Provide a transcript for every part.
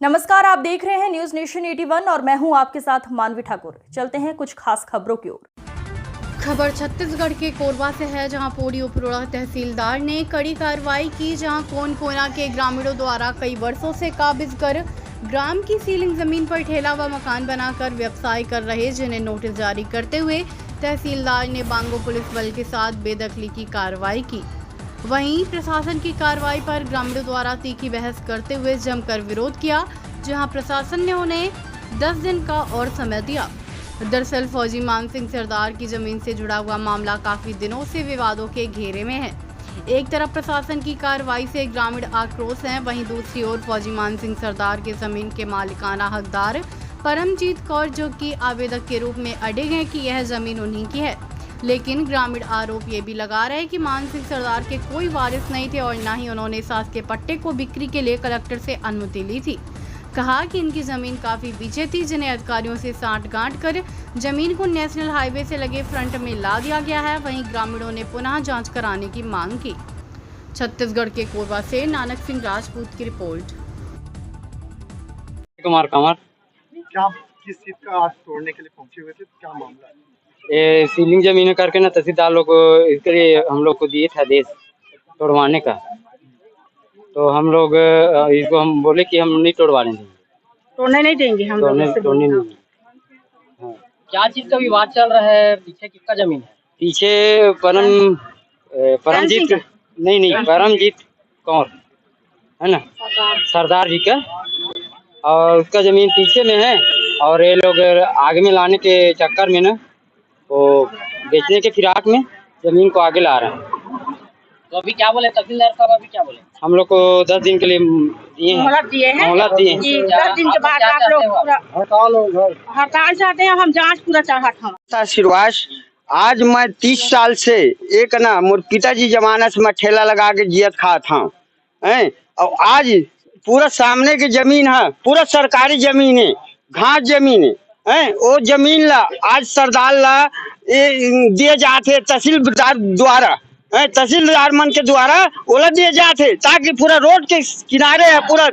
नमस्कार, आप देख रहे हैं न्यूज नेशन 81 और मैं हूं आपके साथ मानवी ठाकुर। चलते हैं कुछ खास खबरों की ओर। खबर छत्तीसगढ़ के कोरबा से है, जहां पोड़ी उपरोड़ा तहसीलदार ने कड़ी कार्रवाई की, जहां कोनकोना के ग्रामीणों द्वारा कई वर्षों से काबिज कर ग्राम की सीलिंग जमीन पर ठेला व मकान बनाकर व्यवसाय कर रहे, जिन्हें नोटिस जारी करते हुए तहसीलदार ने बांगो पुलिस बल के साथ बेदखली की कार्रवाई की। वहीं प्रशासन की कार्रवाई पर ग्रामीणों द्वारा तीखी बहस करते हुए जमकर विरोध किया, जहां प्रशासन ने उन्हें 10 दिन का और समय दिया। दरअसल फौजी मान सिंह सरदार की जमीन से जुड़ा हुआ मामला काफी दिनों से विवादों के घेरे में है। एक तरफ प्रशासन की कार्रवाई से ग्रामीण आक्रोश हैं, वहीं दूसरी ओर फौजी मान सिंह सरदार की जमीन के मालिकाना हकदार परमजीत कौर, जो कि आवेदक के रूप में अड़े हैं कि यह जमीन उन्हीं की है। लेकिन ग्रामीण आरोप ये भी लगा रहे हैं कि मान सिंह सरदार के कोई वारिस नहीं थे और न ही उन्होंने सास के पट्टे को बिक्री के लिए कलेक्टर से अनुमति ली थी। कहा कि इनकी जमीन काफी पीछे थी, जिन्हें अधिकारियों से साठगांठ कर जमीन को नेशनल हाईवे से लगे फ्रंट में ला दिया गया है। वहीं ग्रामीणों ने पुनः जांच कराने की मांग की। छत्तीसगढ़ के कोरबा से नानक सिंह राजपूत की रिपोर्ट। कुमार कमर, क्या किस चीज का आज तोड़ने के लिए पहुंचे हुए थे, क्या मामला है? ये सीलिंग जमीन करके ना तहसीलदार लोग इसके लिए हम लोग को दिए था आदेश तोड़वाने का। तो हम लोग इसको हम बोले कि हम नहीं तोड़वाने देंगे, तोड़ने नहीं देंगे हम लोग। तोड़ने नहीं। हाँ। क्या चीज का विवाद चल रहा है? पीछे किसका जमीन है? पीछे परमजीत नहीं परमजीत कौर है ना, सरदार जी का, और उसका जमीन पीछे में है। और ये लोग आगे में लाने के चक्कर में ना वो बेचने के फिराक में जमीन को आगे ला रहे हैं। तो अभी क्या बोले तहसीलदार साहब? अभी क्या बोले? हम लोग को 10 दिन के लिए दिए हैं, मोहलत दिए हैं। 10 दिन के बाद आप लोग हड़ताल चाहते हैं? हम जांच पूरा चाहते हैं। शिरवास, आज मैं 30 साल से एक ना मोर पिताजी जमाना से मैं ठेला लगा के जियत खा था, और आज पूरा सामने की जमीन है, पूरा सरकारी जमीन है, घास जमीन है, वो जमीन ला आज सरदार ला दिए जाते तहसीलदार द्वारा, तहसीलदार मन के द्वारा ओला दिए जाते, ताकि पूरा रोड के किनारे है, पूरा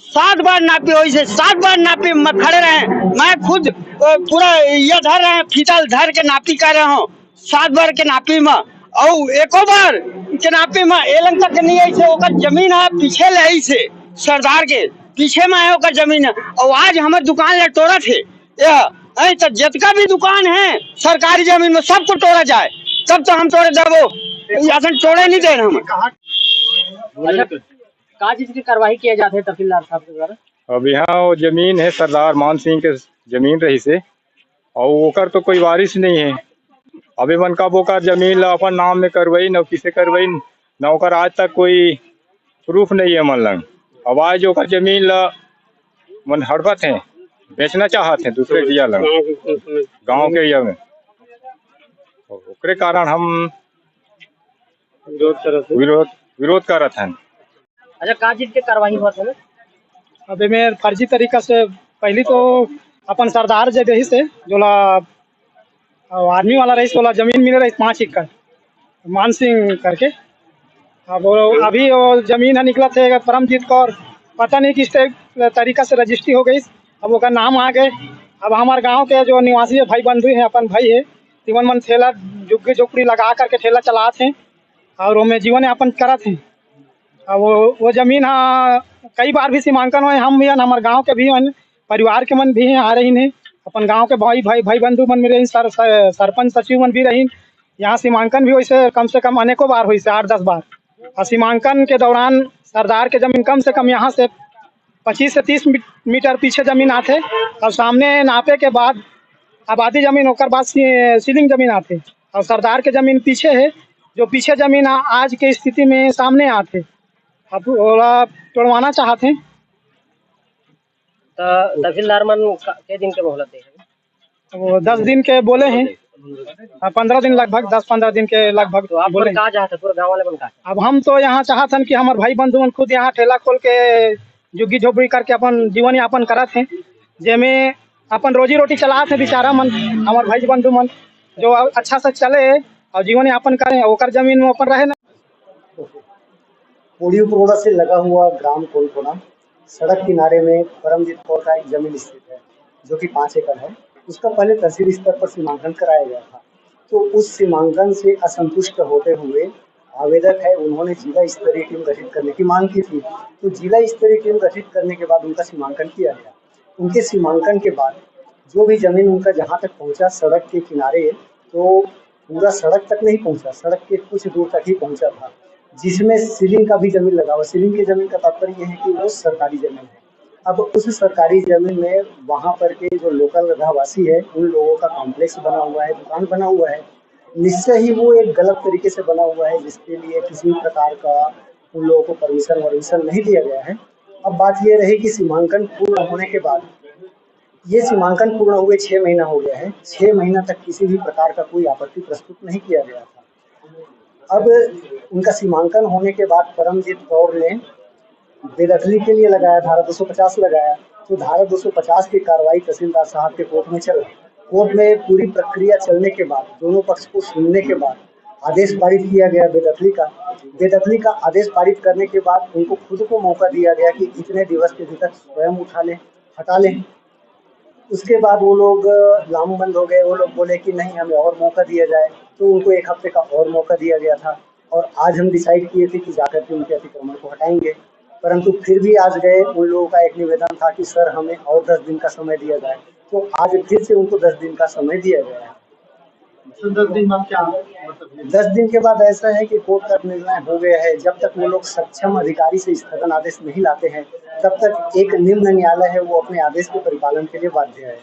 7 बार नापी हुई से 7 बार नापी खड़े रहे। मैं खुद पूरा ये धर रहे फीता धर के नापी कर रहा हूँ 7 बार के नापी में, और एको बार के नापी में एलंग तक नहीं आई से ओकर जमीन है पीछे ले से सरदार के पीछे में है ओकर जमीन है। और आज हमारे दुकान ले तोड़ा थे यह तो जितना भी दुकान है सरकारी जमीन में सबको तोड़ा जाए, तब तो हम तोड़े देवो, ऐसा तोड़े नहीं दे रहे हम। कहा चीज की कार्रवाई किया जाते है तहसीलदार साहब के द्वारा? अब यहाँ वो जमीन है सरदार मान सिंह के जमीन रही से, और ओकर तो कोई वारिस नहीं है। अभी मन का बोकर जमीन ला अपन नाम में करवाई न किसे करवाई न, ओकर आज तक कोई प्रूफ नहीं है मन लग। अब आज ओकर जमीन ला मन हड़पत है, बेचना चाहते हैं दूसरे जिया लग, गाँव के या में। ओकरे कारण हम विरोध करत हैं। अच्छा, कहा चीज की कार्रवाई हुआ था? अभी मैं फर्जी तरीका से पहली तो अपन सरदार जे रही से जोला आर्मी वाला रही सोला जमीन मिले रही 5 एकड़ मान सिंह करके। अब अभी वो जमीन है निकला थे परमजीत कौर, पता नहीं किस तरीका से रजिस्ट्री हो गई, अब उसका नाम आ गए। अब हमारे गांव के जो निवासी भाई बंधु हैं, अपन भाई है, जीवन मन ठेला झुग्गी झोपड़ी लगा करके ठेला चलाते हैं और वो में जीवन यापन करते हैं। अब वो जमीन कई बार भी सीमांकन हुए, हम भी हैं, हमारे गांव के भी हैं, परिवार के मन भी हैं, आ रही हैं, अपन गांव के भाई बंधु मन में रही, सरपंच सचिव मन भी रही। यहाँ सीमांकन भी वैसे कम से कम अनेकों बार हुई से 8-10 बार। और सीमांकन के दौरान सरदार के जमीन कम से कम यहाँ से 25 से 30 मीटर पीछे जमीन आते, और सामने नापे के बाद आबादी जमीन होकर बाद सीलिंग जमीन आते, और सरदार के जमीन पीछे है, जो पीछे जमीन आज के स्थिति में सामने आते। अब ओला तोड़वाना चाहते हैं। तो तहसीलदार मन के दिन के मोहलत है? वो 10 दिन के बोले हैं, 15 दिन लगभग, 10-15 दिन के लगभग। तो आप बोले कहाँ चाहते पूरे गाँव वाले बन? अब हम तो यहाँ चाहते हैं कि हमारे भाई बंधु मन खुद यहाँ ठेला खोल के झुग्गी झोपड़ी करके अपन जीवन यापन करत हैं, जेमें अपन रोजी रोटी चलाते हैं बेचारा मन, हमारे भाई बंधु मन जो अच्छा से चले और जीवन यापन करें, ओकर जमीन में अपन रहे ना। पोड़ी उपरोड़ा से लगा हुआ ग्राम कोनकोना सड़क किनारे में परमजीत कौर का एक जमीन स्थित है जो कि 5 एकड़ है। उसका पहले तहसील स्तर पर सीमांकन कराया गया था। तो उस सीमांकन से असंतुष्ट होते हुए आवेदक है उन्होंने जिला स्तरीय टीम गठित करने की मांग की थी। तो जिला स्तरीय टीम गठित करने के बाद उनका सीमांकन किया गया। उनके सीमांकन के बाद जो भी जमीन उनका जहाँ तक पहुँचा सड़क के किनारे, तो पूरा सड़क तक नहीं पहुँचा, सड़क के कुछ दूर तक ही पहुँचा था, जिसमें सीलिंग का भी जमीन लगा हुआ। सीलिंग की जमीन का तात्पर्य यह है कि वो सरकारी जमीन है। अब उस सरकारी जमीन में वहाँ पर के जो लोकल रहवासी है उन लोगों का कॉम्प्लेक्स बना हुआ है, दुकान बना हुआ है। निश्चय ही वो एक गलत तरीके से बना हुआ है जिसके लिए किसी प्रकार का उन लोगों को परमिशन नहीं दिया गया है। अब बात ये रही कि सीमांकन पूर्ण होने के बाद, ये सीमांकन पूर्ण हुए 6 महीना हो गया है, 6 महीना तक किसी भी प्रकार का कोई आपत्ति प्रस्तुत नहीं किया गया था। अब उनका सीमांकन होने के बाद परमजीत कौर ने बेदखली के लिए लगाया, धारा 250 लगाया। तो धारा 250 की कार्रवाई तहसीलदार साहब के कोर्ट में चला। कोर्ट में पूरी प्रक्रिया चलने के बाद, दोनों पक्ष को सुनने के बाद आदेश पारित किया गया बेदखली का। बेदखली का आदेश पारित करने के बाद उनको खुद को मौका दिया गया कि इतने दिवस के भीतर स्वयं उठा लें, हटा लें। उसके बाद वो लोग लामबंद हो गए। वो लोग बोले कि नहीं, हमें और मौका दिया जाए। तो उनको 1 हफ्ते का और मौका दिया गया था और आज हम डिसाइड किए थे कि जाकर के उनके अतिक्रमण को हटाएंगे। परंतु फिर भी आज गए, उन लोगों का एक निवेदन था कि सर हमें और 10 दिन का समय दिया जाए। तो आज फिर से उनको 10 दिन का समय दिया गया है। 10 दिन बाद क्या मतलब 10 दिन के बाद ऐसा है कि कोर्ट का निर्णय हो गया है, जब तक वो लोग सक्षम अधिकारी से स्थगन आदेश नहीं लाते हैं तब तक एक निम्न न्यायालय है वो अपने आदेश के परिपालन के लिए बाध्य है।